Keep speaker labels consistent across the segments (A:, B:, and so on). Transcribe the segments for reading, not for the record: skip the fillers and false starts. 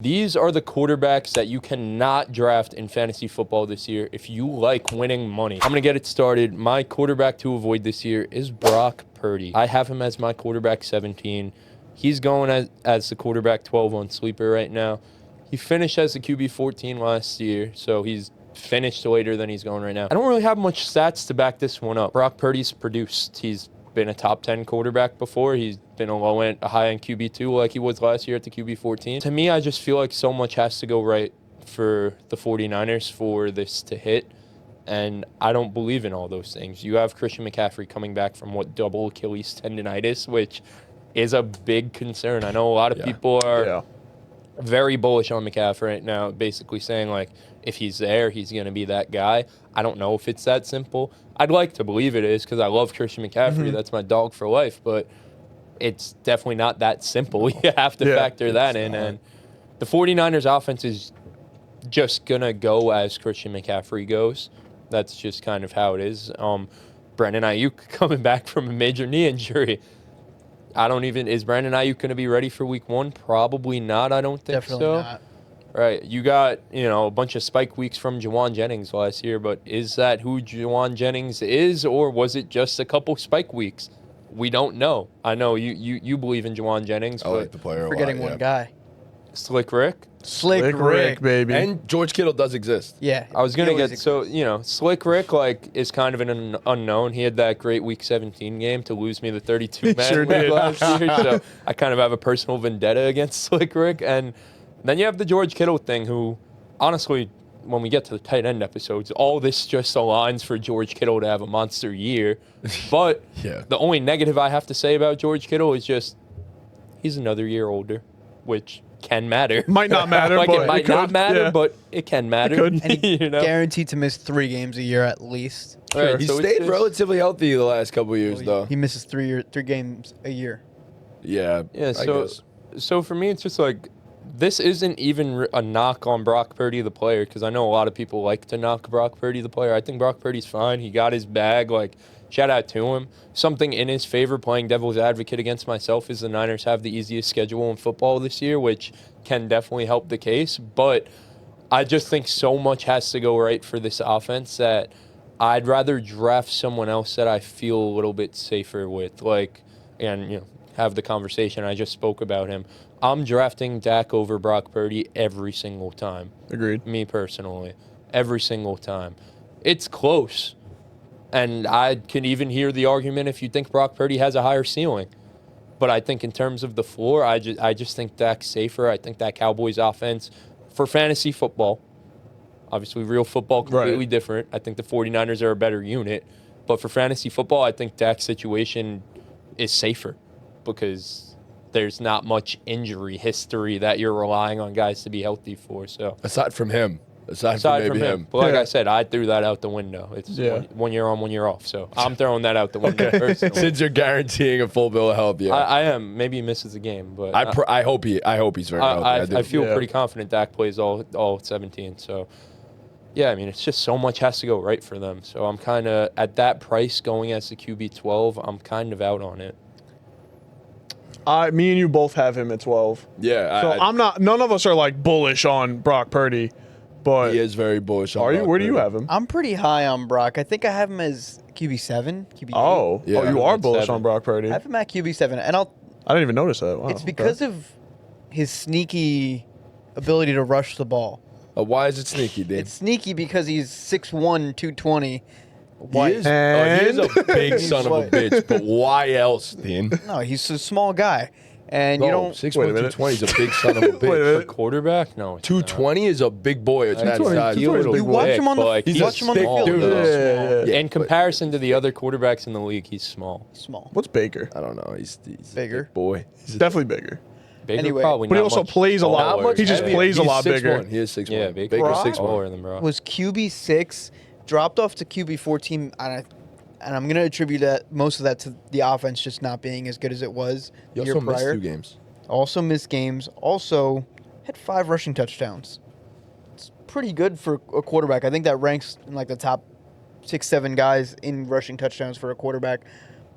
A: These are the quarterbacks that you cannot draft in fantasy football this year if you like winning money. I'm going to get it started. My quarterback to avoid this year is Brock Purdy. I have him as my quarterback 17. He's going as the quarterback 12 on Sleeper right now. He finished as the QB 14 last year, so he's finished later than he's going right now. I don't really have much stats to back this one up. Brock Purdy's produced. He's been a top 10 quarterback before. He's been a high-end QB2 like he was last year at the QB 14. To me, I just feel like so much has to go right for the 49ers for this to hit, and I don't believe in all those things. You have Christian McCaffrey coming back from double Achilles tendonitis, which is a big concern. I know a lot of people are very bullish on McCaffrey right now, basically saying, like, if he's there, he's going to be that guy. I don't know if it's that simple. I'd like to believe it is because I love Christian McCaffrey. That's my dog for life, but it's definitely not that simple. You have to factor that in. And the 49ers offense is just going to go as Christian McCaffrey goes. That's just kind of how it is. Brandon Ayuk coming back from a major knee injury. Is Brandon Ayuk going to be ready for week 1? Probably not. I don't think
B: Definitely
A: so.
B: not.
A: Right. You got, a bunch of spike weeks from Juwan Jennings last year, but is that who Juwan Jennings is, or was it just a couple spike weeks? We don't know. I know you believe in Juwan Jennings.
C: I like the player a lot.
B: Forgetting one guy.
A: Slick Rick?
B: Slick Rick,
D: baby.
C: And George Kittle does exist.
B: Yeah.
A: I was going to get, Slick Rick, is kind of an unknown. He had that great Week 17 game to lose me the 32-man
D: Sure did.
A: last year, so I kind of have a personal vendetta against Slick Rick. And then you have the George Kittle thing, who, honestly, when we get to the tight end episodes, all this just aligns for George Kittle to have a monster year. But the only negative I have to say about George Kittle is just he's another year older, which can matter.
D: Might not matter,
A: like
D: but
A: it might not matter, but it can matter.
D: It
B: And he's guaranteed to miss 3 games a year at least.
A: Right,
C: He
A: so
C: stayed relatively healthy the last couple of years, though.
B: He misses 3 games a year.
C: Yeah.
A: So for me, it's just like, this isn't even a knock on Brock Purdy, the player, because I know a lot of people like to knock Brock Purdy, the player. I think Brock Purdy's fine. He got his bag. Shout out to him. Something in his favor, playing devil's advocate against myself, is the Niners have the easiest schedule in football this year, which can definitely help the case. But I just think so much has to go right for this offense that I'd rather draft someone else that I feel a little bit safer with. Have the conversation. I just spoke about him. I'm drafting Dak over Brock Purdy every single time.
D: Agreed.
A: Me personally. Every single time. It's close. And I can even hear the argument if you think Brock Purdy has a higher ceiling. But I think in terms of the floor, I just think Dak's safer. I think that Cowboys offense, for fantasy football, obviously real football completely different. I think the 49ers are a better unit. But for fantasy football, I think Dak's situation is safer because there's not much injury history that you're relying on guys to be healthy for. So
C: Aside from him. Aside from him.
A: But like I said, I threw that out the window. It's 1 year on, 1 year off. So I'm throwing that out the window personally.
C: Since you're guaranteeing a full bill of health,
A: I am. Maybe he misses a game, but
C: I hope he's very healthy.
A: I feel pretty confident Dak plays all 17. So yeah, I mean, it's just so much has to go right for them. So I'm kind of at that price going as the QB 12. I'm kind of out on it.
D: Me and you both have him at 12.
C: Yeah.
D: So I'm not. None of us are bullish on Brock Purdy, but
C: he is very bullish on
D: Are you?
C: Brock
D: Where do you
C: Purdy.
D: have him?
B: I'm pretty high on Brock. I think I have him as QB7, QB8.
D: Oh,
C: Yeah.
D: you are
A: That's
D: bullish
A: 7.
D: on Brock Purdy.
B: I have him at QB7, and
D: I didn't even notice that. Wow,
B: it's because of his sneaky ability to rush the ball.
C: Why is it sneaky, Dean?
B: It's sneaky because he's 6'1", 220.
C: He is a big son of a bitch, but why else, Dean?
B: No, he's a small guy. And you don't...
C: 6'1",
D: Wait a minute.
C: 220 is a big son of a bitch.
D: Wait a minute.
A: Quarterback? No.
C: 220 is a big boy at that
D: 220
C: size.
D: is a big
B: You watch him on the,
A: He's
B: you
A: a
B: watch him on the
C: big
B: field.
C: dude.
B: He's
D: Yeah.
A: In comparison to the other quarterbacks in the league, he's small.
B: small.
D: What's Baker?
C: I don't know. He's
B: Bigger.
C: a big boy.
D: He's definitely bigger.
A: Baker
B: Anyway.
A: probably
D: But he
A: not
D: also
A: much
D: plays a lot.
A: taller.
D: He just plays a lot bigger.
C: He is 6'1".
A: Yeah,
C: Baker's
B: Brock
C: 6'1".
A: taller than Brock.
B: Was QB6, dropped off to QB14, and I'm going to attribute most of that to the offense just not being as good as it was
C: He
B: the year
C: also missed
B: prior.
C: 2 games.
B: Also missed games. Also had 5 rushing touchdowns. It's pretty good for a quarterback. I think that ranks in the top 6-7 guys in rushing touchdowns for a quarterback.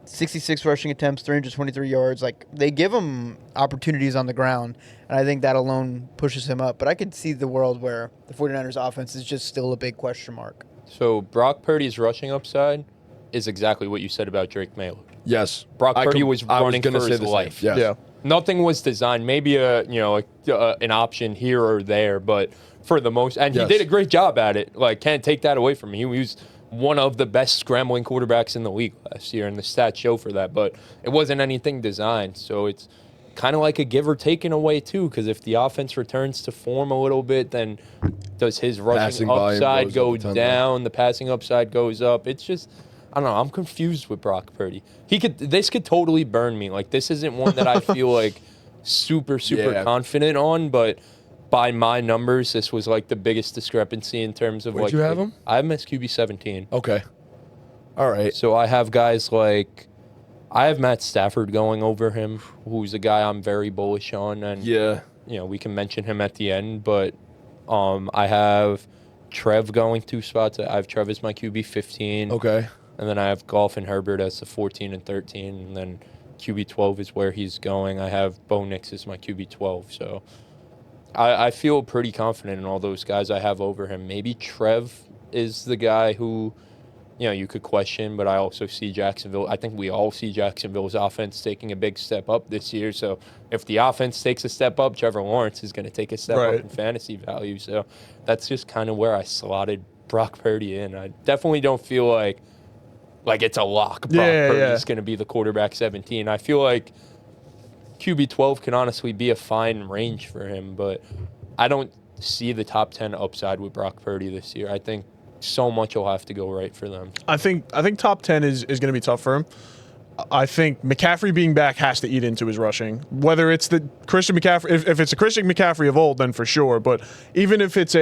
B: 66 rushing attempts, 323 yards. Like, they give him opportunities on the ground, and I think that alone pushes him up. But I could see the world where the 49ers offense is just still a big question mark.
A: So Brock Purdy's rushing upside is exactly what you said about Drake May.
C: Yes.
A: Brock Purdy was running for his life.
C: Yes.
D: Yeah.
A: Nothing was designed. Maybe an option here or there, but for the most, and he did a great job at it. Like, can't take that away from him. He was one of the best scrambling quarterbacks in the league last year, and the stats show for that. But it wasn't anything designed, so it's kind of like a give or take in a way too. Because if the offense returns to form a little bit, then does his rushing upside go down? The passing upside goes up. It's just, I don't know. I'm confused with Brock Purdy. This could totally burn me. Like, this isn't one that I feel like super confident on, but by my numbers, this was like the biggest discrepancy in terms of
C: Where'd you have him?
A: I have him as QB 17.
C: Okay. All right.
A: So I have guys like, I have Matt Stafford going over him, who's a guy I'm very bullish on, and we can mention him at the end. But I have Trev going 2 spots. I have Trev as my QB 15.
C: Okay.
A: And then I have Goff and Herbert as the 14 and 13. And then QB 12 is where he's going. I have Bo Nix as my QB 12. So I feel pretty confident in all those guys I have over him. Maybe Trev is the guy who, you could question, but I also see Jacksonville. I think we all see Jacksonville's offense taking a big step up this year. So if the offense takes a step up, Trevor Lawrence is going to take a step up in fantasy value. So that's just kind of where I slotted Brock Purdy in. I definitely don't feel like it's a lock. Brock Purdy's going to be the quarterback 17. I feel like QB 12 can honestly be a fine range for him, but I don't see the top 10 upside with Brock Purdy this year. I think so much will have to go right for them.
D: I think top 10 is going to be tough for him. I think McCaffrey being back has to eat into his rushing. Whether it's the Christian McCaffrey, if it's a Christian McCaffrey of old, then for sure. But even if it's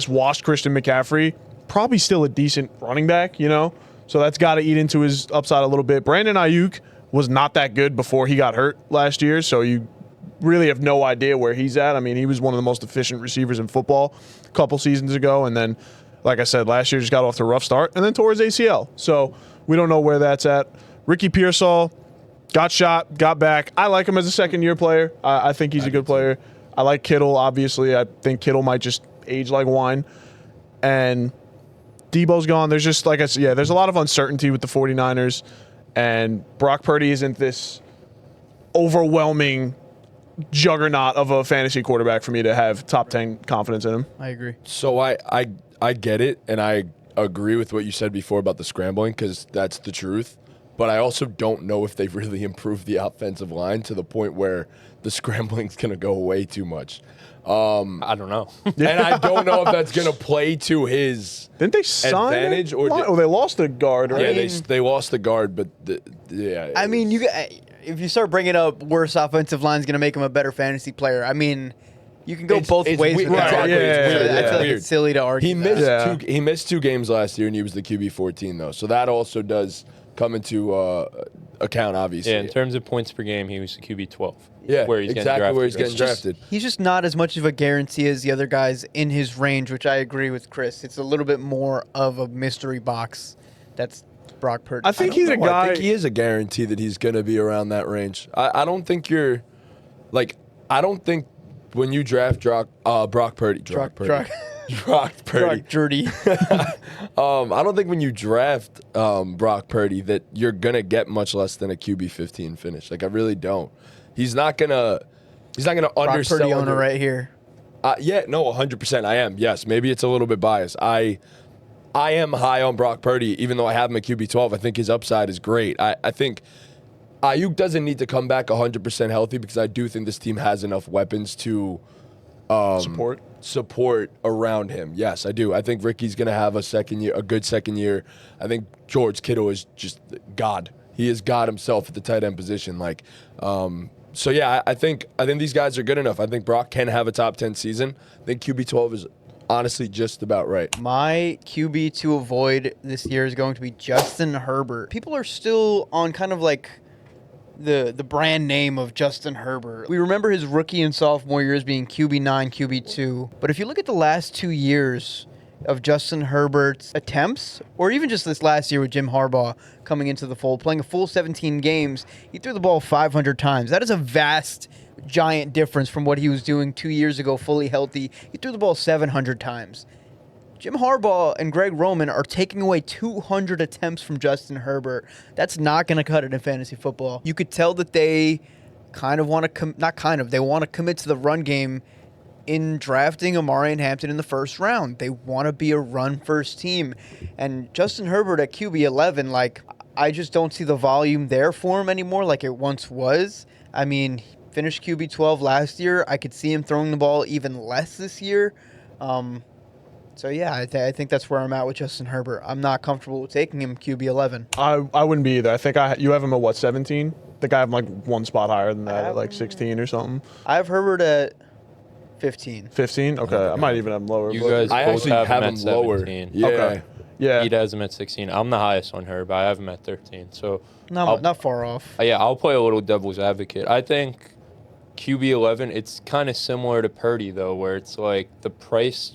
D: washed Christian McCaffrey, probably still a decent running back, So that's got to eat into his upside a little bit. Brandon Ayuk was not that good before he got hurt last year, so you really have no idea where he's at. I mean, he was one of the most efficient receivers in football a couple seasons ago, and then, like I said, last year just got off to a rough start, and then tore his ACL. So we don't know where that's at. Ricky Pearsall got shot, got back. I like him as a second-year player. I think he's a good player. I like Kittle, obviously. I think Kittle might just age like wine. And Debo's gone. There's just, like I said, there's a lot of uncertainty with the 49ers. And Brock Purdy isn't this overwhelming juggernaut of a fantasy quarterback for me to have top 10 confidence in him.
B: I agree.
C: So I get it, and I agree with what you said before about the scrambling, because that's the truth. But I also don't know if they've really improved the offensive line to the point where the scrambling's going to go away too much.
A: I don't know.
C: And I don't know if that's going to play to his
D: Didn't they sign
C: advantage.
D: They lost the guard, right?
C: Yeah, they lost the guard, but
B: I mean, if you start bringing up worse offensive lines, going to make him a better fantasy player. I mean, you can go both ways with that.
C: Exactly.
B: I feel like it's silly to argue.
C: He missed 2 games last year, and he was the QB 14 though. So that also does come into account, obviously.
A: Yeah, in terms of points per game, he was the QB 12.
C: Yeah,
A: where he's
C: getting drafted.
B: He's just not as much of a guarantee as the other guys in his range, which I agree with Chris. It's a little bit more of a mystery box. That's Brock Purdy.
D: I think he's a guy.
C: I think he is a guarantee that he's going to be around that range. I don't think you're I don't think when you draft Brock Purdy.
B: Brock
C: Purdy. I don't think when you draft Brock Purdy that you're gonna get much less than a QB 15 finish. Like, I really don't. He's not gonna
B: Brock
C: undersell
B: Purdy owner right here.
C: 100%. I am. Yes, maybe it's a little bit biased. I am high on Brock Purdy, even though I have him at QB 12. I think his upside is great. I think Ayuk doesn't need to come back 100% healthy, because I do think this team has enough weapons to support around him. Yes, I do. I think Ricky's going to have a good second year. I think George Kittle is just God. He is God himself at the tight end position. So yeah, I think these guys are good enough. I think Brock can have a top 10 season. I think QB 12 is honestly just about right.
B: My QB to avoid this year is going to be Justin Herbert. People are still on kind of like the brand name of Justin Herbert. We remember his rookie and sophomore years being QB9, QB2. But if you look at the last 2 years, of Justin Herbert's attempts, or even just this last year with Jim Harbaugh coming into the fold, playing a full 17 games, he threw the ball 500 times. That is a vast, giant difference from what he was doing 2 years ago, fully healthy. He threw the ball 700 times. Jim Harbaugh and Greg Roman are taking away 200 attempts from Justin Herbert. That's not going to cut it in fantasy football. You could tell that they kind of want to they want to commit to the run game in drafting Amari and Hampton in the first round. They want to be a run-first team. And Justin Herbert at QB 11, like, I just don't see the volume there for him anymore like it once was. I mean, he finished QB 12 last year. I could see him throwing the ball even less this year. So, yeah, I think that's where I'm at with Justin Herbert. I'm not comfortable with taking him QB 11.
D: I wouldn't be either. I think you have him at, what, 17? I think I have him like one spot higher than that, at like 16 or something.
B: I have Herbert at 15.
D: 15? Okay, I might even have him lower.
A: You
D: but-
A: guys
C: I
A: both
C: actually
A: have
C: have
A: him
C: him
A: at
C: lower.
A: 17.
C: Yeah.
D: Okay. Yeah.
A: He has him at 16. I'm the highest on Herb. I have him at 13. So,
B: Not far off.
A: yeah, I'll play a little devil's advocate. I think QB 11, it's kind of similar to Purdy, though, where it's like the price,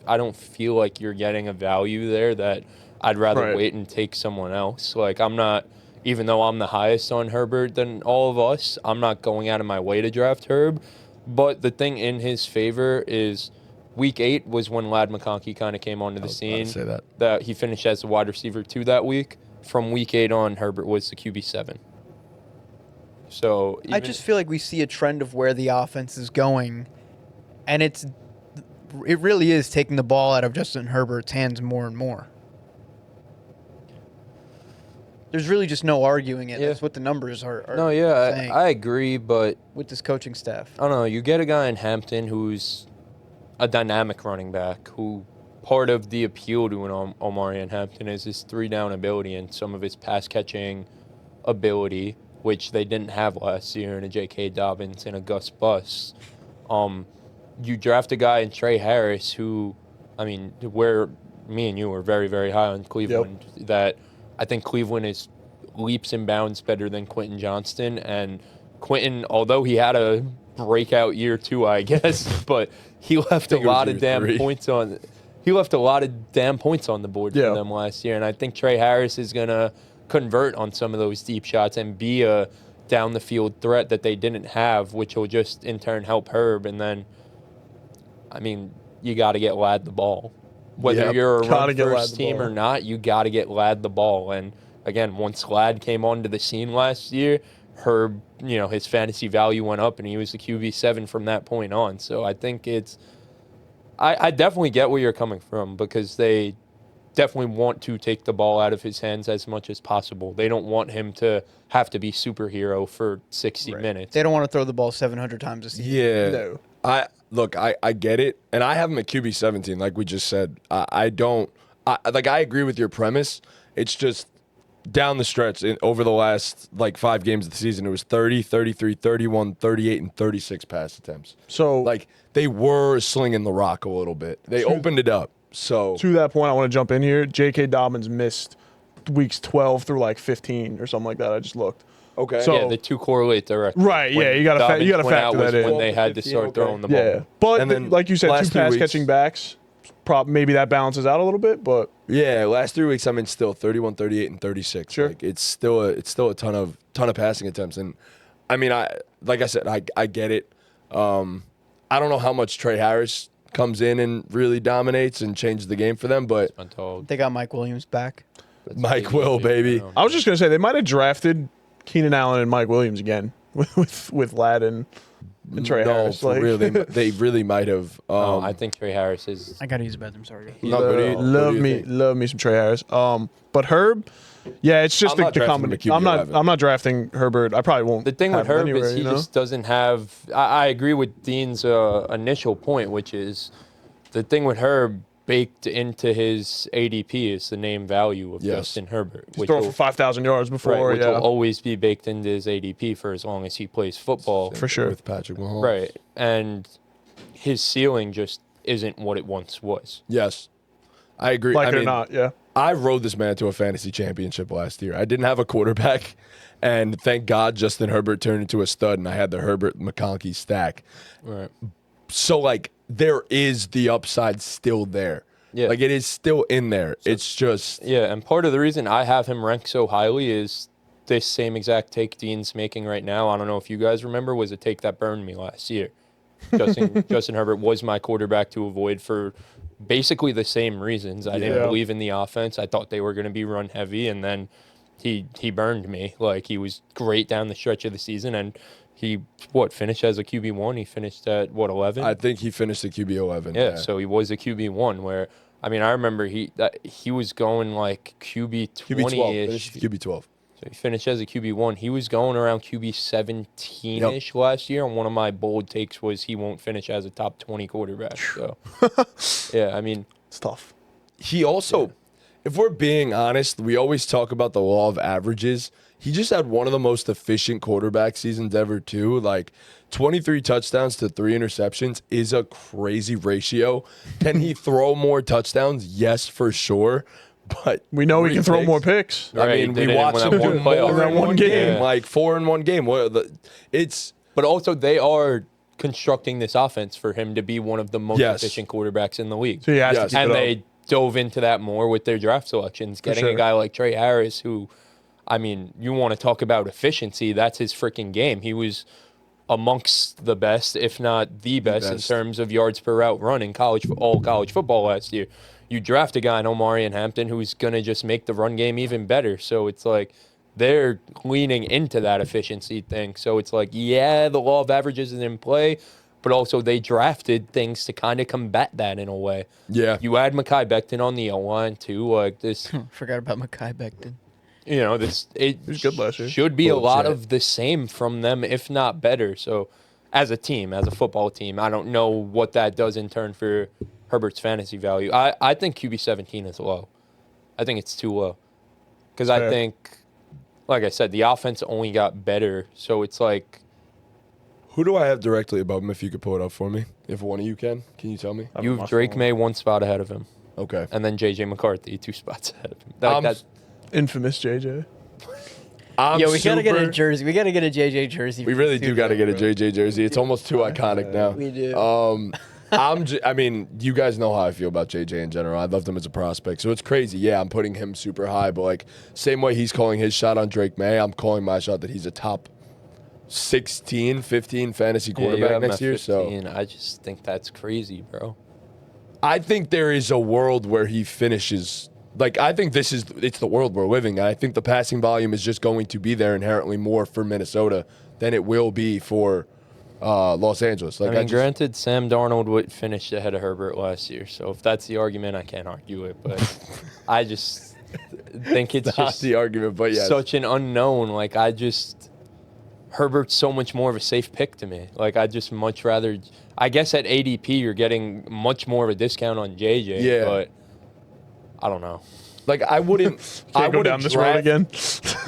A: I don't feel like you're getting a value there that I'd rather
D: Right.
A: wait and take someone else. Like, I'm not, even though I'm the highest on Herbert than all of us, I'm not going out of my way to draft Herb. But the thing in his favor is week 8 was when Ladd McConkey kind of came onto the scene.
C: Say that.
A: He finished as the wide receiver 2 that week. From week 8 on, Herbert was the QB 7. So
B: I just feel like we see a trend of where the offense is going, and it really is taking the ball out of Justin Herbert's hands more and more. There's really just no arguing it.
A: Yeah.
B: That's what the numbers are
A: no, yeah,
B: saying
A: I agree, but
B: with this coaching staff.
A: I don't know. You get a guy in Hampton who's a dynamic running back who part of the appeal to an Omari and Hampton is his 3-down ability and some of his pass catching ability, which they didn't have last year in a J.K. Dobbins and a Gus Bus. You draft a guy in Trey Harris who, I mean, where me and you were very, very high on Cleveland, that I think Cleveland is leaps and bounds better than Quentin Johnston. And Quentin, although he had a breakout year too, I guess, but he left a lot of damn points on. He left a lot of damn points on the board for them last year, and I think Trey Harris is gonna convert on some of those deep shots and be a down the field threat that they didn't have, which will just in turn help Herb. And then, I mean, you got to get Ladd the ball. Whether you're a run first team or not, you got to get Ladd the ball. And again, once Ladd came onto the scene last year, Herb, his fantasy value went up, and he was the QB 7 from that point on. So I think I definitely get where you're coming from, because they definitely want to take the ball out of his hands as much as possible. They don't want him to have to be superhero for 60 minutes.
B: They don't want to throw the ball 700 times a season.
C: Yeah.
D: No.
C: I get it, and I have him at QB 17, like we just said. I agree with your premise. It's just down the stretch over the last 5 games of the season, it was 30, 33, 31, 38, and 36 pass attempts.
D: So
C: they were slinging the rock a little bit. They opened it up. So
D: to that point, I want to jump in here. J.K. Dobbins missed weeks 12 through 15 or something like that. I just looked.
C: Okay.
D: So,
A: yeah, the two correlate directly.
D: Right.
A: When
D: yeah, you got to
A: Dobbins went out
D: factor
A: was
D: that in.
A: when they had to start throwing the ball.
D: Yeah, but
C: And then
D: like you said,
C: last
D: 2
C: 2
D: pass
C: weeks-
D: catching backs. Maybe that balances out a little bit, but
C: yeah, last 3 weeks I'm in still 31, 38, and 36.
D: Sure.
C: It's still a ton of passing attempts, and I mean I get it. I don't know how much Trey Harris comes in and really dominates and changes the game for them, but
A: I'm told.
B: They got Mike Williams back.
C: Mike Will, baby.
D: I was just gonna say they might have drafted Keenan Allen and Mike Williams again with Ladd and Trey Harris.
C: For real, they really might have.
A: I think Trey Harris is.
B: I got to use the bathroom. Sorry.
C: No, but he-
D: love
C: what do you
D: love me some Trey Harris. But Herb, yeah, it's just
C: I'm not
D: the
C: drafting him
D: combination.
C: at QB11.
D: I'm not drafting Herbert. I probably won't.
A: The thing with
D: have him
A: Herb
D: anywhere,
A: is he
D: you know?
A: just doesn't have. I agree with Dean's initial point, which is the thing with Herb baked into his ADP is the name value of
C: Yes.
A: Justin Herbert,
D: He's
A: which
D: throwing
A: will,
D: for 5,000 yards before.
A: which
D: yeah,
A: will always be baked into his ADP for as long as he plays football.
D: for sure.
C: with Patrick Mahomes.
A: Right, and his ceiling just isn't what it once was.
C: Yes, I agree.
D: Like
C: I
D: it or
C: mean,
D: not, yeah.
C: I rode this man to a fantasy championship last year. I didn't have a quarterback, and thank God Justin Herbert turned into a stud, and I had the Herbert McConkey stack.
A: Right.
C: So there is the upside still there.
A: Yeah.
C: Like, it is still in there. It's just
A: Yeah, and part of the reason I have him ranked so highly is this same exact take Dean's making right now. I don't know if you guys remember, was a take that burned me last year. Justin Herbert was my quarterback to avoid for basically the same reasons. I didn't believe in the offense. I thought they were going to be run heavy, and then he burned me. Like, he was great down the stretch of the season, and he finished as a QB1. He finished at 11.
C: I think he finished the QB 11.
A: Yeah, so he was a QB1. Where I remember he was going like QB 20-ish.
C: QB 12.
A: So he finished as a QB1. He was going around QB 17-ish last year, and one of my bold takes was he won't finish as a top 20 quarterback. So, yeah,
D: It's tough.
C: He also, if we're being honest, we always talk about the law of averages. He just had one of the most efficient quarterback seasons ever, too. Like, 23 touchdowns to 3 interceptions is a crazy ratio. Can he throw more touchdowns? Yes, for sure. But
D: We know he can throw more picks.
A: Right,
C: I
A: he
C: mean,
A: did
C: we
A: it in
C: watched
A: that
C: him
A: one
C: do
A: playoff.
C: more in one game,
A: Yeah.
C: like 4 in one game. It's
A: But also, they are constructing this offense for him to be one of the most
C: Yes.
A: efficient quarterbacks in the league.
D: So he has
C: Yes.
D: to keep
A: And
D: it up.
A: they dove into that more with their draft selections, getting
D: sure.
A: a guy like Trey Harris, who, you want to talk about efficiency, that's his freaking game. He was amongst the best, if not the best, in
C: best.
A: terms of yards per route run in college football last year. You draft a guy in Omari and Hampton who's going to just make the run game even better. So it's like they're leaning into that efficiency thing. So it's like, yeah, the law of averages is in play, but also they drafted things to kind of combat that in a way.
C: yeah.
A: You add Mekhi Becton on the O-line too, like this.
B: Forgot about Mekhi Becton.
A: It
D: was good last year.
A: should be a lot
C: Bullshit.
A: of the same from them, if not better. So, as a team, as a football team, I don't know what that does in turn for Herbert's fantasy value. I think QB 17 is low. I think it's too low. Because I
D: Fair.
A: think, like I said, the offense only got better. So it's like,
C: Who do I have directly above him if you could pull it up for me? If one of you can you tell me?
A: you have Drake May 1 spot ahead of him,
C: Okay.
A: and then JJ McCarthy 2 spots ahead of him. That's
D: Infamous JJ.
C: I'm
B: Yo, we gotta get a
C: super-
B: jersey. We gotta get a JJ jersey.
C: We really do got to get a JJ jersey. It's almost too iconic now.
B: We do.
C: You guys know how I feel about JJ in general. I loved him as a prospect. So it's crazy. Yeah, I'm putting him super high, but like same way he's calling his shot on Drake May, I'm calling my shot that he's a top 16, 15 fantasy
A: Yeah, you
C: quarterback
A: have him
C: next
A: at
C: year. So
A: 15. I just think that's crazy, bro.
C: I think there is a world where he finishes. Like, I think it's the world we're living in. I think the passing volume is just going to be there inherently more for Minnesota than it will be for Los Angeles. Like,
A: Granted, Sam Darnold finished ahead of Herbert last year, so if that's the argument, I can't argue it. But I just think it's
C: not
A: just
C: the argument, but yeah.
A: such an unknown. Like, Herbert's so much more of a safe pick to me. Like, I'd just much rather. I guess at ADP, you're getting much more of a discount on JJ.
C: Yeah.
A: But I don't know.
C: Like, I wouldn't. I
D: Can't go
C: wouldn't
D: down this road again.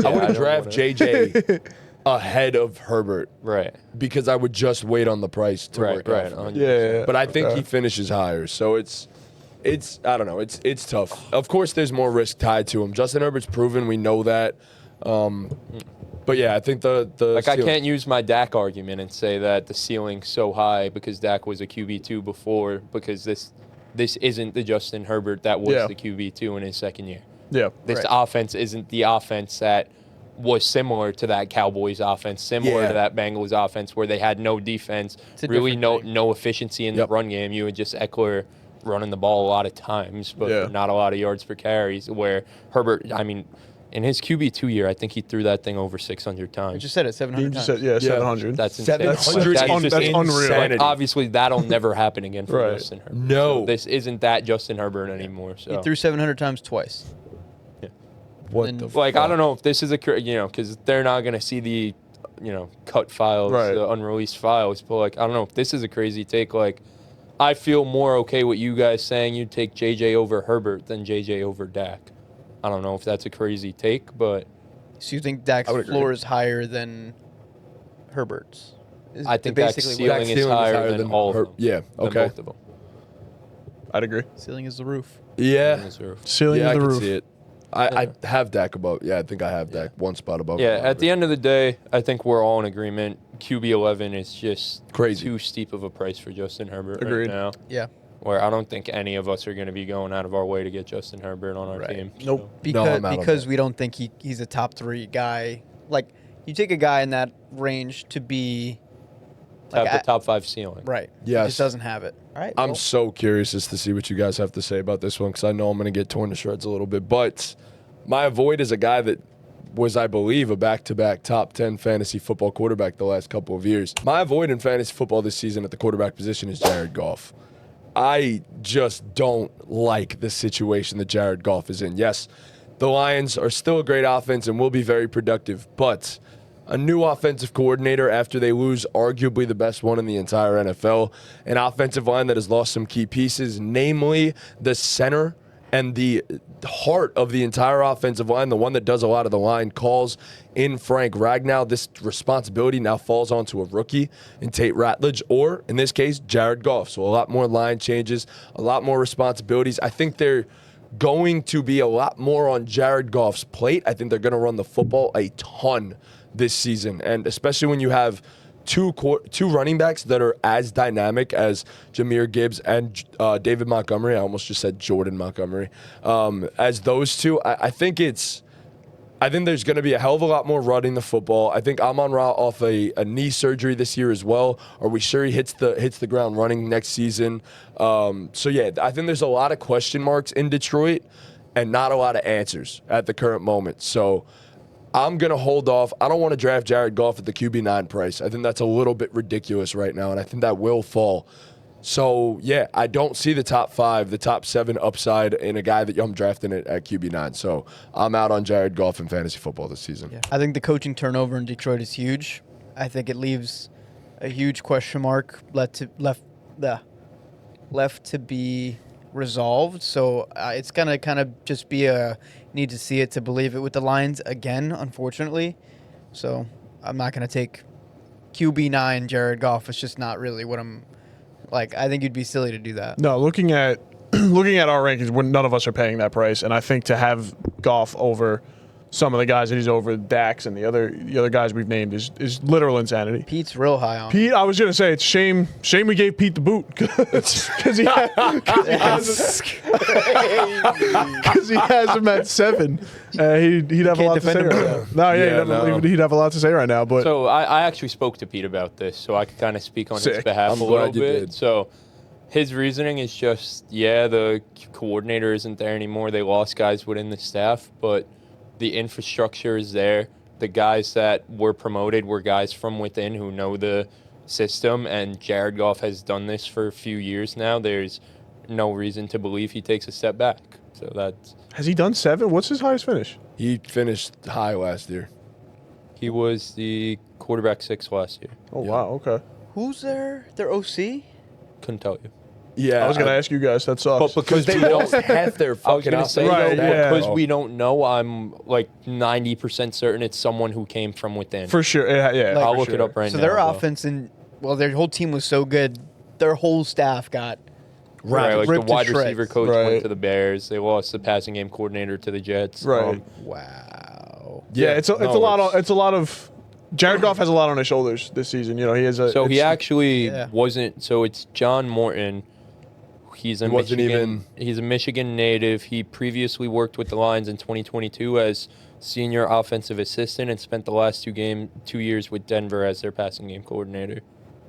C: I
A: I
C: wouldn't
A: don't
C: draft
A: wanna-
C: JJ ahead of Herbert
A: Right.
C: because I would just wait on the price to work out for me.
D: Yeah.
C: But I think he finishes higher, so it's I don't know, it's tough. Of course, there's more risk tied to him. Justin Herbert's proven, we know that. But yeah, I think the
A: Like, I
C: ceiling-
A: can't use my Dak argument and say that the ceiling's so high because Dak was a QB2 before, because this isn't the Justin Herbert that was the QB2 in his second year.
D: Yeah.
A: This offense isn't the offense that was similar to that Cowboys offense, similar
C: Yeah.
A: to that Bengals offense where they had no defense,
B: It's a
A: really
B: different
A: no efficiency in the run game. You had just Eckler running the ball a lot of times, but not a lot of yards per carries, where Herbert, in his QB2 year, I think he threw that thing over 600
B: I
A: times.
B: just said it 700
D: You
B: times.
D: just said, 700.
A: That's insane.
C: 700
A: That's
D: that's unreal.
C: insanity.
A: Obviously, that'll never happen again for
D: Right.
A: Justin Herbert.
C: No.
A: So this isn't that Justin Herbert anymore. So
B: He threw 700 times twice.
C: What
B: And
C: the
A: like,
C: fuck?
A: I don't know if this is because they're not going to see the, cut files,
D: Right.
A: the unreleased files. But, like, I don't know if this is a crazy take. Like, I feel more okay with you guys saying you'd take JJ over Herbert than JJ over Dak. I don't know if that's a crazy take, but
B: So you think Dak's
C: I would agree.
B: floor is higher than Herbert's?
A: I think Dak's
B: basically
A: ceiling
B: what-
A: is higher than all of them.
C: Yeah,
A: Than
C: okay.
A: both of them.
D: I'd agree.
B: Ceiling is the roof.
C: Yeah.
D: Ceiling
C: Yeah,
D: of
C: I
D: the
C: can
D: roof.
C: see it. I have Dak above. Yeah, I think I have Dak one spot above.
A: Yeah, at the end of the day, I think we're all in agreement. QB 11 is just
C: Crazy.
A: too steep of a price for Justin Herbert
D: Agreed.
A: right now.
B: Yeah.
A: where I don't think any of us are going to be going out of our way to get Justin Herbert on our team.
D: Nope.
B: Because we don't think he's a top 3 guy. Like, you take a guy in that range to be
A: Have the top 5 ceiling.
B: right.
C: Yes.
B: He just doesn't have it. All right.
C: I'm so curious as to see what you guys have to say about this one because I know I'm going to get torn to shreds a little bit. But my avoid is a guy that was, I believe, a back-to-back top 10 fantasy football quarterback the last couple of years. My avoid in fantasy football this season at the quarterback position is Jared Goff. I just don't like the situation that Jared Goff is in. Yes, the Lions are still a great offense and will be very productive, but a new offensive coordinator after they lose arguably the best one in the entire NFL, an offensive line that has lost some key pieces, namely the center and the heart of the entire offensive line, the one that does a lot of the line calls in Frank Ragnow. This responsibility now falls onto a rookie in Tate Ratledge, or in this case, Jared Goff. So a lot more line changes, a lot more responsibilities. I think they're going to be a lot more on Jared Goff's plate. I think they're going to run the football a ton this season, and especially when you have two running backs that are as dynamic as Jahmyr Gibbs and David Montgomery. I almost just said Jordan Montgomery. As those two, I think there's going to be a hell of a lot more running the football. I think Amon-Ra off a knee surgery this year as well. Are we sure he hits the ground running next season? So yeah, I think there's a lot of question marks in Detroit and not a lot of answers at the current moment. So I'm going to hold off. I don't want to draft Jared Goff at the QB9 price. I think that's a little bit ridiculous right now, and I think that will fall. So, yeah, I don't see the top 5, the top 7 upside in a guy that I'm drafting at QB9. So I'm out on Jared Goff in fantasy football this season.
B: Yeah. I think the coaching turnover in Detroit is huge. I think it leaves a huge question mark left to be resolved. So it's going to kind of just be a need to see it to believe it with the Lions again, unfortunately. So I'm not going to take QB9 Jared Goff. It's just not really what I'm like. I think you'd be silly to do that.
D: No, looking at our rankings, none of us are paying that price, and I think to have Goff over some of the guys that he's over, Dax and the other guys we've named, is literal insanity.
B: Pete's real high on
D: Pete, I was gonna say it's shame we gave Pete the boot because he has him at 7. He'd have a lot to say right now. No, yeah, he'd have a lot to say right now. But
A: so I actually spoke to Pete about this, so I could kind of speak on his behalf a little bit. So his reasoning is just, the coordinator isn't there anymore. They lost guys within the staff, but the infrastructure is there. The guys that were promoted were guys from within who know the system, and Jared Goff has done this for a few years now. There's no reason to believe he takes a step back. So that's...
D: Has he done 7? What's his highest finish?
C: He finished high last year.
A: He was the quarterback 6 last year.
D: Oh, wow, okay.
B: Who's their OC?
A: Couldn't tell you.
C: Yeah,
D: I was gonna ask you guys. That sucks.
A: But because
C: they lost half their fucking
A: I was gonna say,
D: Right,
A: because
D: yeah.
A: we don't know, I'm like 90% certain it's someone who came from within.
D: For sure, yeah.
B: Like,
A: I'll
D: for
A: look
D: sure.
A: it up right now.
B: So their
A: though.
B: offense their whole team was so good. Their whole staff got
A: Right, like the
B: ripped to
A: wide
B: shreds.
A: receiver coach
D: Right.
A: went to the Bears. They lost the passing game coordinator to the Jets.
D: Right.
B: wow.
D: Yeah, it's a lot of. Jared Goff has a lot on his shoulders this season. He has a.
A: So he actually
B: Yeah.
A: wasn't. So it's John Morton. He's a He's a Michigan native. He previously worked with the Lions in 2022 as senior offensive assistant and spent the last 2 years with Denver as their passing game coordinator.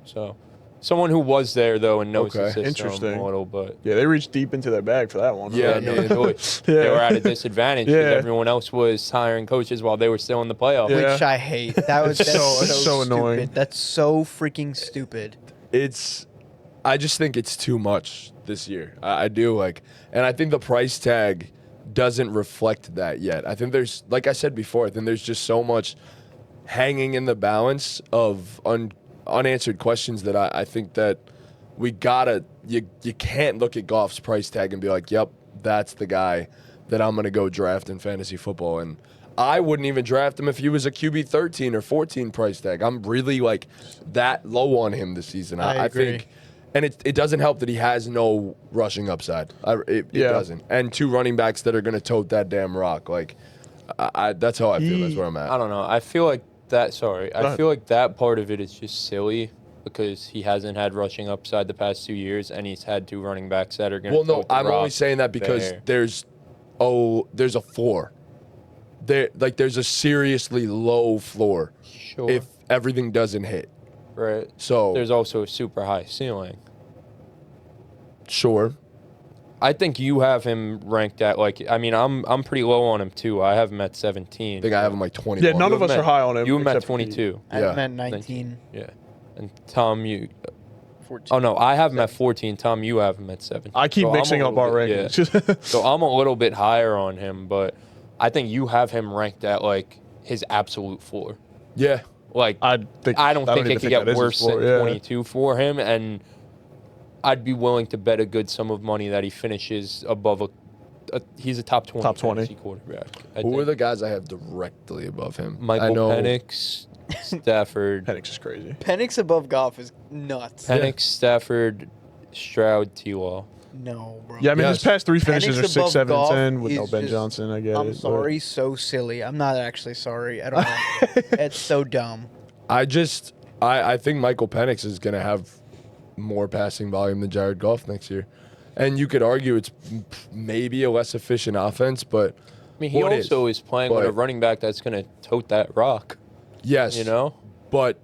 A: So, someone who was there though and knows the system
D: Interesting.
A: a little, but
D: Yeah, they reached deep into their bag for that one.
C: Yeah,
A: they were at a disadvantage because everyone else was hiring coaches while they were still in the playoffs.
D: Yeah.
B: Which I hate. That's
D: so annoying.
B: Stupid. That's so freaking stupid.
C: I just think it's too much this year. I do and I think the price tag doesn't reflect that yet. I think there's, like I said before, I think there's just so much hanging in the balance of unanswered questions that I think that we gotta, you can't look at Goff's price tag and be like, yep, that's the guy that I'm gonna go draft in fantasy football. And I wouldn't even draft him if he was a QB 13 or 14 price tag. I'm really that low on him this season.
B: I agree.
C: think. And it doesn't help that he has no rushing upside. It doesn't. And 2 running backs that are going to tote that damn rock. That's how I feel. That's where I'm at.
A: I don't know. I feel like that. Sorry, I feel like that part of it is just silly because he hasn't had rushing upside the past 2 years, and he's had 2 running backs that are going to.
C: Well, no, I'm only saying that because there's a floor. There's a seriously low floor
A: Sure.
C: if everything doesn't hit.
A: Right.
C: So
A: There's also a super high ceiling.
C: sure.
A: I think you have him ranked at I'm pretty low on him too. I have him at 17.
C: I think I have him like 21.
D: Yeah, none of us are high on him.
A: You have him at
D: except for Pete.
A: 22.
B: I have
C: Yeah.
B: him at 19.
A: Yeah. And Tom, you.
B: 14.
A: Oh no, I have him at 14. Tom, you have him at 17.
D: I keep
A: So I'm a
D: mixing up
A: little
D: our
A: bit-
D: rankings.
A: yeah. So I'm a little bit higher on him, but I think you have him ranked at like his absolute floor.
C: Yeah.
A: Like
D: I don't
A: it
D: even
A: could
D: think
A: get
D: that is his
A: worse
D: floor,
A: than
D: yeah.
A: 22 for him, and I'd be willing to bet a good sum of money that he finishes above he's a top 20
D: Top 20.
A: fantasy quarterback. I
C: Who are
A: think.
C: the guys I have directly above him?
A: Michael
C: I know
A: Penix, Stafford,
D: Penix is crazy.
B: Penix above Goff is nuts.
A: Penix, Stafford, Stroud, T-Law.
B: No, bro.
D: Yeah, I mean,
C: Yes.
D: his past 3 finishes
B: Penix
D: are 6,
B: above
D: 7,
B: Goff
D: 10 with
B: is
D: no Ben
B: just-
D: Johnson. I get it.
B: I'm
D: but-
B: sorry, so silly. I'm not actually sorry. I don't know. It's so dumb.
C: I think Michael Penix is going to have more passing volume than Jared Goff next year. And you could argue it's maybe a less efficient offense, but
A: I mean, he
C: Well, it
A: also is playing with a
C: but-
A: running back that's going to tote that rock,
C: yes.
A: you know?
C: But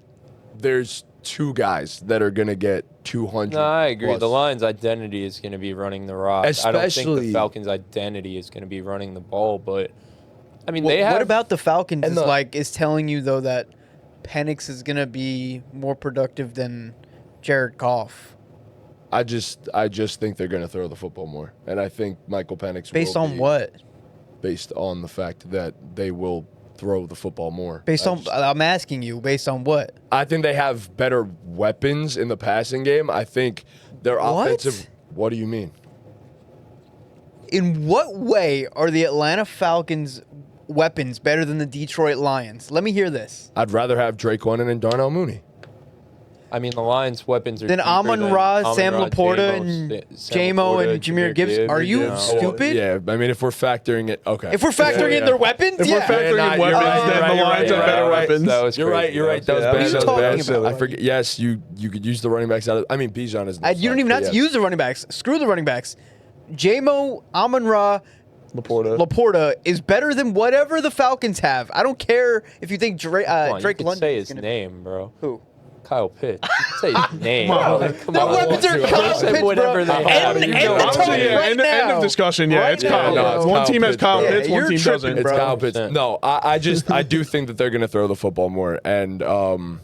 C: there's 2 guys that are going to get 200.
A: No, I agree.
C: plus.
A: The Lions' identity is going to be running the rock. I don't think
C: Especially-
A: the Falcons' identity is going to be running the ball, but I mean,
B: What,
A: they have.
B: what about the Falcons?
C: And
B: Is telling you though that Penix is gonna be more productive than Jared Goff
C: I just think they're going to throw the football more. And I think Michael Penix
B: based
C: will
B: on
C: be,
B: what?
C: Based on the fact that they will throw the football more.
B: Based on I'm asking you. Based on what?
C: I think they have better weapons in the passing game. I think their
B: What?
C: offensive. What do you mean?
B: In what way are the Atlanta Falcons weapons better than the Detroit Lions? Let me hear this.
C: I'd rather have Drake London and Darnell Mooney.
A: I mean, the Lions' weapons are.
B: Then
A: deeper
B: Amon
A: than
B: Ra, Sam
A: Amon-Ra,
B: Laporta,
A: J-Mo,
B: and
A: Sam
B: J-Mo
A: Laporta,
B: and Jahmyr Gibbs. Are you
A: no.
B: stupid?
C: Yeah, I mean, if we're factoring it, okay.
B: If we're factoring in their weapons,
D: If
B: yeah.
D: we're factoring
C: Nah,
D: in
C: you're
D: weapons,
C: right,
D: then
C: you're
D: the
C: right,
D: Lions
C: you're
D: have
C: right,
D: better
C: you're right.
D: weapons.
A: That was
C: You're right.
A: crazy.
C: You're right. That was
D: Yeah,
C: bad.
B: what are you
C: That was
B: talking
C: bad.
B: about?
C: I forget. Yes, you could use the running backs out of. I mean, Bijan is.
B: You don't even have to use the running backs. Screw the running backs. J-Mo, Amon Ra, Laporta is better than whatever the Falcons have. I don't care if you think Drake
A: Come on, you could
B: London
A: say
B: is
A: his
B: gonna
A: name, bro.
B: Who?
A: Kyle Pitts. You could say his name.
D: Come on.
A: bro. Come
B: The
A: on.
B: weapons are
C: to.
B: Kyle
A: Say
B: Pitts,
A: whatever
B: bro.
A: they have.
B: End
A: You
B: the
A: know,
B: talk
A: honestly,
D: yeah,
B: right
D: end
B: now.
D: of discussion. Yeah,
B: Right
D: it's
B: now.
D: Kyle.
C: No, it's
D: One
C: Kyle
D: team has
C: Pitts,
D: Kyle
C: bro.
D: Pitts,
B: Yeah,
D: one
B: you're
D: team
B: tripping,
D: doesn't.
C: It's
B: bro.
C: Kyle Pitts.
A: 100%.
C: No, I do think that they're going to throw the football more, and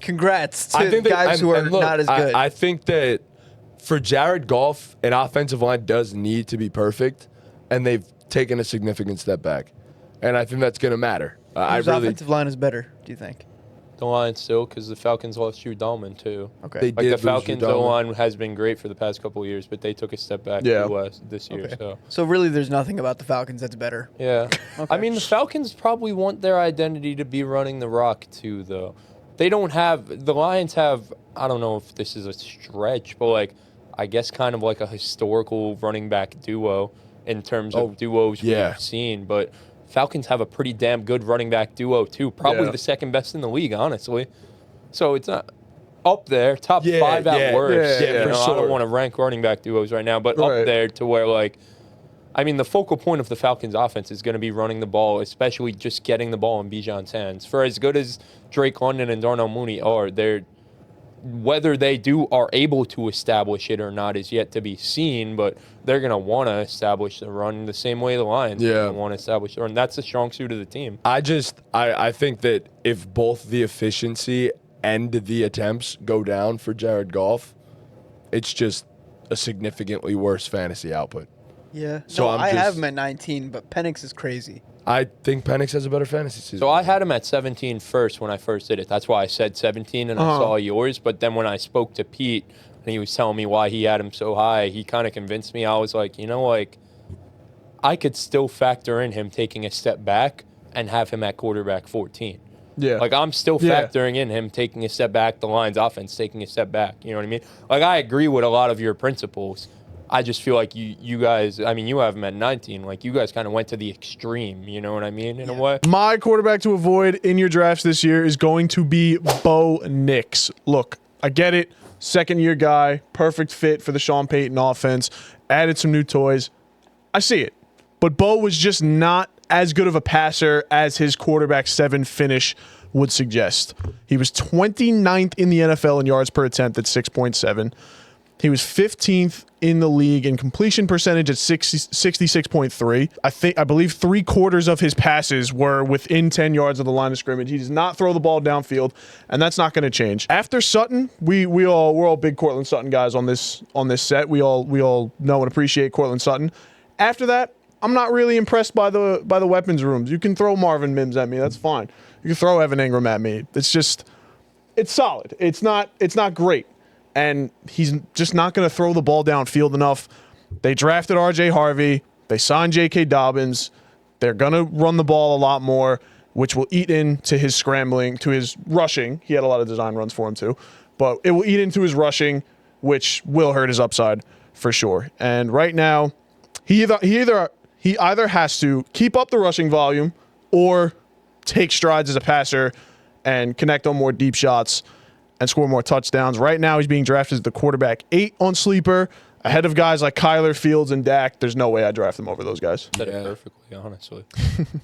B: Congrats to
C: I think
B: guys who are
C: look,
B: not as good.
C: I think that for Jared Goff, an offensive line does need to be perfect, and they've taken a significant step back, and I think that's going to matter. I
B: Whose
C: really.
B: offensive line is better, do you think?
A: The Lions still, because the Falcons lost Drew Dalman too.
B: Okay.
C: They
A: Like
C: did
A: the
C: lose
A: Falcons'
C: Drew Dalman.
A: O-line has been great for the past couple of years, but they took a step back
C: Yeah.
A: this year.
B: Okay.
A: So
B: So really, there's nothing about the Falcons that's better.
A: yeah,
B: Okay.
A: I mean the Falcons probably want their identity to be running the rock too, though. They don't have the Lions have. I don't know if this is a stretch, but like I guess kind of like a historical running back duo in terms of duos
C: yeah.
A: we've seen, but. Falcons have a pretty damn good running back duo too. Probably
D: Yeah.
A: the second best in the league, honestly. So it's not up there, top
C: Yeah,
A: 5 at
C: yeah,
A: worst.
D: yeah,
A: You
C: for
A: know, I
C: sure.
A: don't want to rank running back duos right now, but
D: Right.
A: up there to where like, I mean, the focal point of the Falcons' offense is going to be running the ball, especially just getting the ball in Bijan's hands. For as good as Drake London and Darnell Mooney are, whether they are able to establish it or not is yet to be seen, but they're going to want to establish the run the same way the Lions
C: Yeah.
A: want to establish the run. That's the strong suit of the team.
C: I think that if both the efficiency and the attempts go down for Jared Goff, it's just a significantly worse fantasy output.
B: Yeah.
C: So
B: No,
C: I'm
B: I have
C: just-
B: him at 19, but Penix is crazy.
C: I think Penix has a better fantasy season.
A: So I had him at 17 first when I first did it. That's why I said 17 and I saw yours. But then when I spoke to Pete and he was telling me why he had him so high, he kind of convinced me. I was like, I could still factor in him taking a step back and have him at quarterback 14.
D: Yeah.
A: Like, I'm still
D: Yeah.
A: factoring in him taking a step back, the Lions offense taking a step back. You know what I mean? Like, I agree with a lot of your principles. I just feel like you guys, I mean, you have him at 19. Like, you guys kind of went to the extreme. You know what I mean? In a way.
D: My quarterback to avoid in your drafts this year is going to be Bo Nix. Look, I get it. second-year guy, perfect fit for the Sean Payton offense, added some new toys. I see it. But Bo was just not as good of a passer as his quarterback 7 finish would suggest. He was 29th in the NFL in yards per attempt at 6.7. He was 15th in the league in completion percentage at 66.3. I believe 3/4 of his passes were within 10 yards of the line of scrimmage. He does not throw the ball downfield, and that's not going to change. After Sutton, we're all big Cortland Sutton guys on this set. We all know and appreciate Cortland Sutton. After that, I'm not really impressed by the weapons rooms. You can throw Marvin Mims at me, that's fine. You can throw Evan Ingram at me. It's solid. It's not great. And he's just not going to throw the ball downfield enough. They drafted R.J. Harvey. They signed J.K. Dobbins. They're going to run the ball a lot more, which will eat into his scrambling, to his rushing. He had a lot of design runs for him too. But it will eat into his rushing, which will hurt his upside for sure. And right now, he either has to keep up the rushing volume or take strides as a passer and connect on more deep shots and score more touchdowns. Right now, he's being drafted as the quarterback 8 on Sleeper, ahead of guys like Kyler, Fields, and Dak. There's no way I draft him over those guys.
A: Said it perfectly, honestly.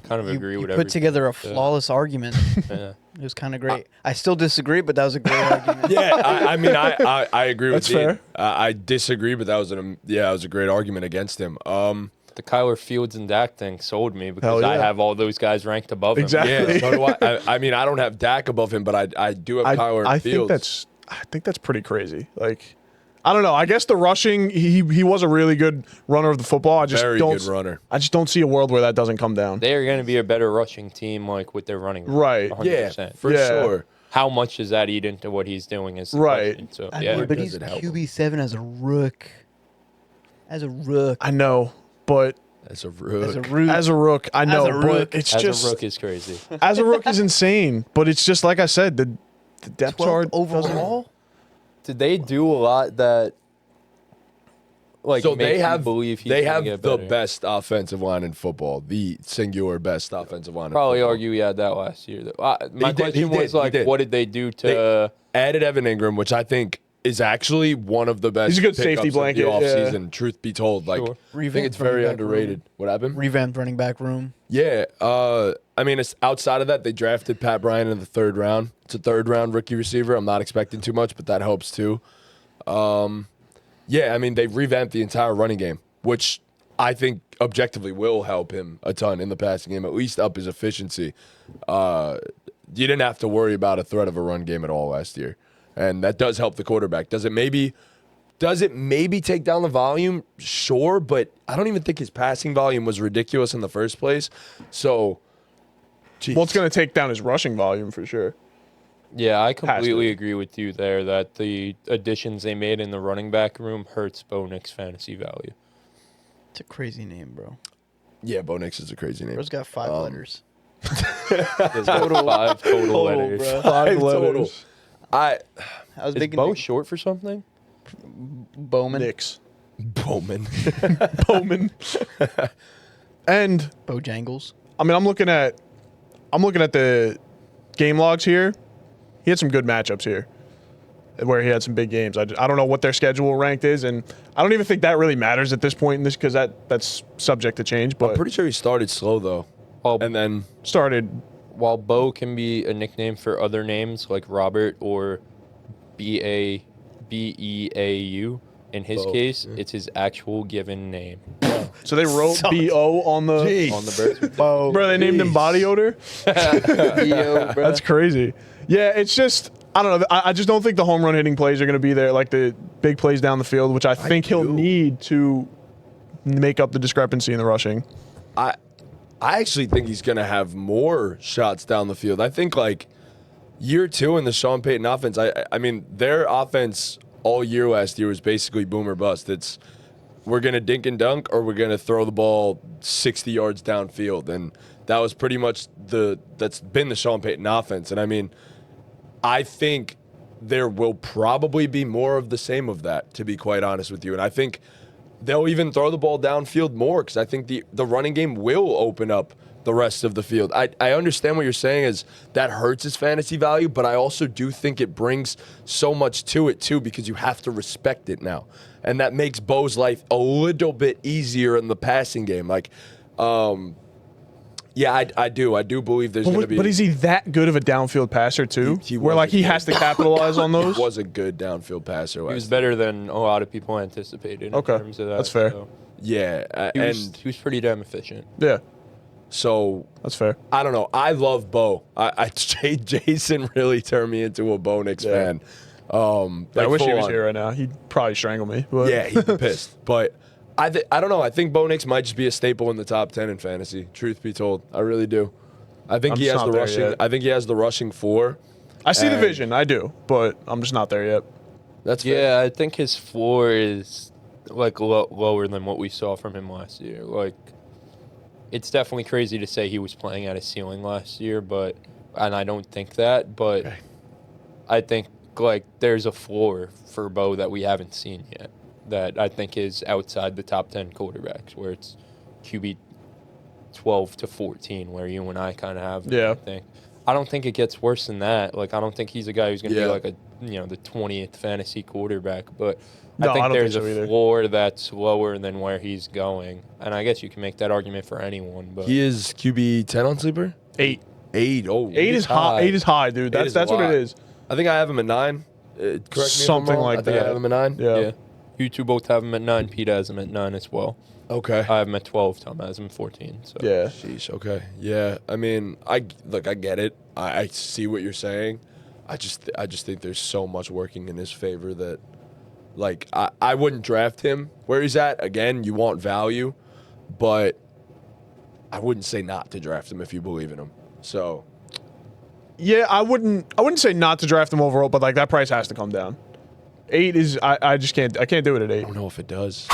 A: Kind of agree with
B: You
A: everything.
B: put together a flawless argument.
A: Yeah.
B: It was kind of great. I still disagree, but that was a great argument.
C: Yeah, I mean, I agree with
D: That's
C: Dean.
D: fair.
C: I disagree, but that was it was a great argument against him.
A: The Kyler Fields and Dak thing sold me because
D: Hell yeah.
A: I have all those guys ranked above him.
D: Exactly.
C: Yeah, so do I. I mean, I don't have Dak above him, but I do have Kyler and Fields.
D: I think that's pretty crazy. Like, I don't know. I guess the rushing, he was a really good runner of the football.
C: Very good runner.
D: I just don't see a world where that doesn't come down.
A: They are going to be a better rushing team, like with their running.
D: Right.
A: 100%.
C: Yeah, for
D: Yeah.
C: sure.
A: How much does that eat into what he's doing? Is the
D: Right.
A: question. So
B: I
A: yeah,
B: know, but
C: does
B: he's
C: it help him?
B: QB7 as a rook. As a rook.
D: I know, but
C: That's a rook.
B: As a rook.
D: as a rook, I know,
B: a
D: but
B: rook.
D: it's
A: as
D: just
A: a rook is crazy.
D: as a rook is insane. But it's just like I said, the depth
B: 12th
D: chart
B: overall.
A: Did they do a lot that? Like,
C: So
A: make
C: they
A: you
C: have
A: believe he's
C: they
A: gonna
C: have
A: get
C: the
A: better?
C: best offensive line in football, the singular best offensive line.
A: Probably
C: in football.
A: argue he had that last year. Though. My
C: did, he
A: question
C: did,
A: was
C: he
A: like,
C: did.
A: what did they do to?
C: They added Evan Ingram, which I think is actually one of the best.
D: He's a good
C: pickups
D: safety
C: of the
D: blanket, yeah.
C: offseason, truth be told, like
A: Sure.
C: I think
B: Revamped
C: it's very
B: running back
C: underrated. What happened?
B: Revamped running back room.
C: Yeah, I mean, it's outside of that, they drafted Pat Bryant in the 3rd round. It's a 3rd round rookie receiver. I'm not expecting too much, but that helps too. Yeah, I mean, they revamped the entire running game, which I think objectively will help him a ton in the passing game, at least up his efficiency. You didn't have to worry about a threat of a run game at all last year, and that does help the quarterback. Does it maybe take down the volume? Sure, but I don't even think his passing volume was ridiculous in the first place. So,
D: well, it's going to take down his rushing volume for sure.
A: Yeah, I completely
D: to.
A: agree with you there that the additions they made in the running back room hurts Bo Nix's fantasy value.
B: It's a crazy name, bro.
C: yeah, Bo Nix is a crazy name.
B: Bro's got 5 letters.
A: There's like 5 total letters.
B: bro.
D: 5
C: total.
D: letters.
B: I was
A: Is
B: big
A: Bo short for something?
B: Bowman.
D: Knicks.
C: Bowman.
D: Bowman. And
B: Bojangles.
D: I mean, I'm looking at the game logs here. He had some good matchups here, where he had some big games. I don't know what their schedule ranked is, and I don't even think that really matters at this point in this because that's subject to change. But
C: I'm pretty sure he started slow though,
A: Well,
C: and then
D: started.
A: while Bo can be a nickname for other names like Robert or Beau, in his
C: Bo,
A: case, it's his actual given name
D: So they wrote
B: Sucks.
D: BO on the.
C: Jeez.
A: on the birth certificate.
B: Bo.
D: Bro, they named him Body Odor.
B: Yo, bro.
D: That's crazy. Yeah, it's just I don't know. I just don't think the home run hitting plays are going to be there, like the big plays down the field, which I think he'll
C: do.
D: need to make up the discrepancy in the rushing.
C: I actually think he's going to have more shots down the field. I think like year 2 in the Sean Payton offense, I mean, their offense all year last year was basically boom or bust. It's we're going to dink and dunk or we're going to throw the ball 60 yards downfield. And that was pretty much that's been the Sean Payton offense. And I mean, I think there will probably be more of the same of that, to be quite honest with you. And I think they'll even throw the ball downfield more because I think the running game will open up the rest of the field. I understand what you're saying is that hurts his fantasy value, but I also do think it brings so much to it too because you have to respect it now. And that makes Bo's life a little bit easier in the passing game. Like, yeah, I do believe there's going to be.
D: But is he that good of a downfield passer too? Where like he has to capitalize on those?
C: He was a good downfield passer.
A: He was better than a lot of people anticipated in terms of that.
D: That's fair.
A: So
C: Yeah,
A: he was pretty damn efficient.
D: Yeah.
C: So
D: that's fair.
C: I don't know. I love Bo. Jason really turned me into a Bo Nix fan.
D: I wish he was here right now. He'd probably strangle me. But.
C: Yeah, he'd be pissed. But I don't know. I think Bo Nix might just be a staple in the top 10 in fantasy. Truth be told, I really do. I think he has the rushing. Yet. I think he has the rushing 4.
D: I see the vision. I do, but I'm just not there yet.
C: That's fair.
A: Yeah. I think his floor is like lower than what we saw from him last year. Like, it's definitely crazy to say he was playing at a ceiling last year, and I don't think that, but okay. I think like there's a floor for Bo that we haven't seen yet that I think is outside the top 10 quarterbacks, where it's QB 12 to 14, where you and I kind of have.
D: Yeah.
A: I don't think it gets worse than that. Like, I don't think he's a guy who's going to be like the 20th fantasy quarterback, but I think there's a floor that's lower than where he's going. And I guess you can make that argument for anyone. But
C: he is QB 10 on Sleeper?
D: 8.
C: 8. Oh,
D: 8 is high. 8 is high, dude. That's what it is.
C: I think I have him at 9. Correct me
D: something
C: if I'm wrong.
D: like
C: I think
D: that.
C: I have him at 9.
D: Yeah.
A: You two both have him at 9. Pete has him at 9 as well.
C: Okay.
A: I have him at 12. Tom has him at 14. So.
D: Yeah.
C: Sheesh. Okay. Yeah. I mean, I get it. I see what you're saying. I just think there's so much working in his favor that, like, I wouldn't draft him where he's at. Again, you want value, but I wouldn't say not to draft him if you believe in him. So.
D: Yeah, I wouldn't say not to draft him overall, but like that price has to come down. 8 is I just can't do it at 8.
C: I don't know if it does.